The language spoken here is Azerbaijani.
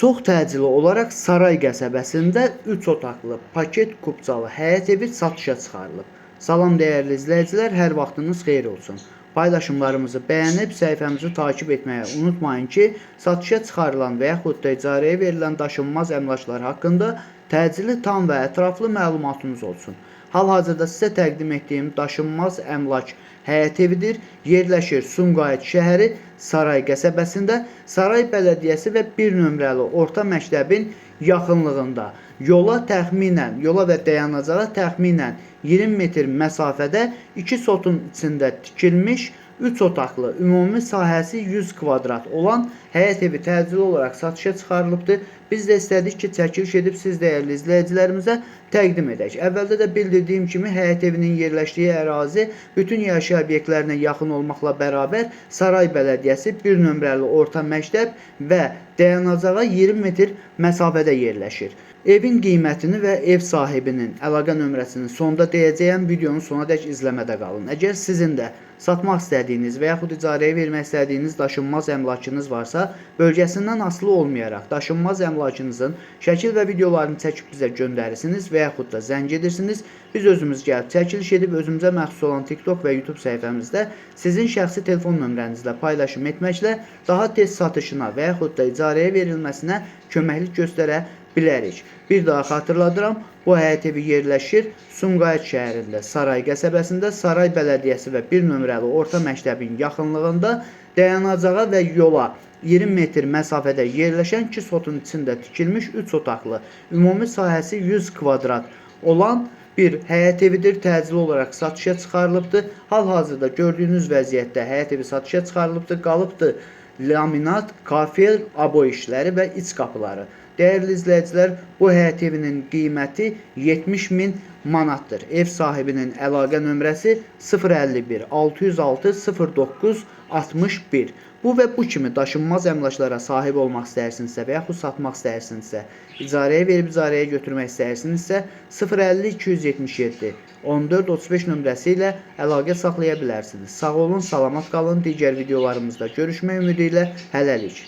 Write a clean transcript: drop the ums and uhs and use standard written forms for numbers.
Çox təcili olaraq Saray qəsəbəsində 3 otaqlı paket kubcalı həyət evi satışa çıxarılıb. Salam dəyərli izləyicilər, hər vaxtınız xeyir olsun. Paylaşımlarımızı bəyənib səhifəmizi takib etməyi unutmayın ki, satışa çıxarılan və yaxud da icarəyə verilən daşınmaz əmlaklar haqqında təcili, tam və ətraflı məlumatınız olsun. Hal-hazırda sizə təqdim etdiyim daşınmaz əmlak həyət evidir. Yerləşir Sumqayıt şəhəri Saray qəsəbəsində, Saray Bələdiyyəsi və 1 nömrəli orta məktəbin yaxınlığında. Yola və dayanacağa təxminən 20 metr məsafədə 2 sotun içində tikilmiş 3 otaqlı, ümumi sahəsi 100 kvadrat olan həyət evi təcili olaraq satışa çıxarılıbdır. Biz də istədik ki, çəkiliş edib siz dəyərli izləyicilərimizə təqdim edək. Əvvəldə də bildirdiyim kimi həyət evinin yerləşdiyi ərazi bütün yaşayış obyektlərinə yaxın olmaqla bərabər Saray Bələdiyyəsi 1 nömrəli orta məktəb və dayanacağa 20 metr məsafədə yerləşir. Evin qiymətini və ev sahibinin əlaqə nömrəsini sonda deyəcəyəm, videonun sonadək izləmədə qalın. Əgər sizin də satmaq istədiyiniz və yaxud icarəyə vermək istədiyiniz daşınmaz əmlakınız varsa, bölgəsindən asılı olmayaraq daşınmaz əmlakınızın şəkil və videolarını çəkib bizə göndərirsiniz və yaxud da zəng edirsiniz. Biz özümüz gəlib çəkiliş edib özümüzə məxsus olan TikTok və YouTube səhifəmizdə sizin şəxsi telefon nömrənizlə paylaşım etməklə daha tez satışına və yaxud da icarəyə verilməsinə köməklik göstərə bilərik. Bir daha xatırladıram, bu həyət evi yerləşir Sumqayıt şəhərində, Saray qəsəbəsində, Saray Bələdiyyəsi və 1 nömrəli orta məktəbin yaxınlığında dayanacağa və yola 20 metr məsafədə yerləşən 2 sotun içində tikilmiş 3 otaqlı, ümumi sahəsi 100 kvadrat olan bir həyət evidir. Təcili olaraq satışa çıxarılıbdır. Hal-hazırda gördüyünüz vəziyyətdə həyət evi satışa çıxarılıbdır. Qalıbdır laminat, kafel, abo işləri və iç qapıları. Dəyərli izləyicilər, bu həyət evinin qiyməti 70.000 manatdır. Ev sahibinin əlaqə nömrəsi 051 606 09 61. Bu və bu kimi daşınmaz əmlaklara sahib olmaq istəyirsinizsə və yaxud satmaq istəyirsinizsə, icarəyə verib icarəyə götürmək istəyirsinizsə 050 277 14 35 nömrəsi ilə əlaqə saxlaya bilərsiniz. Sağ olun, salamat qalın. Digər videolarımızda görüşmək ümidi ilə hələlik.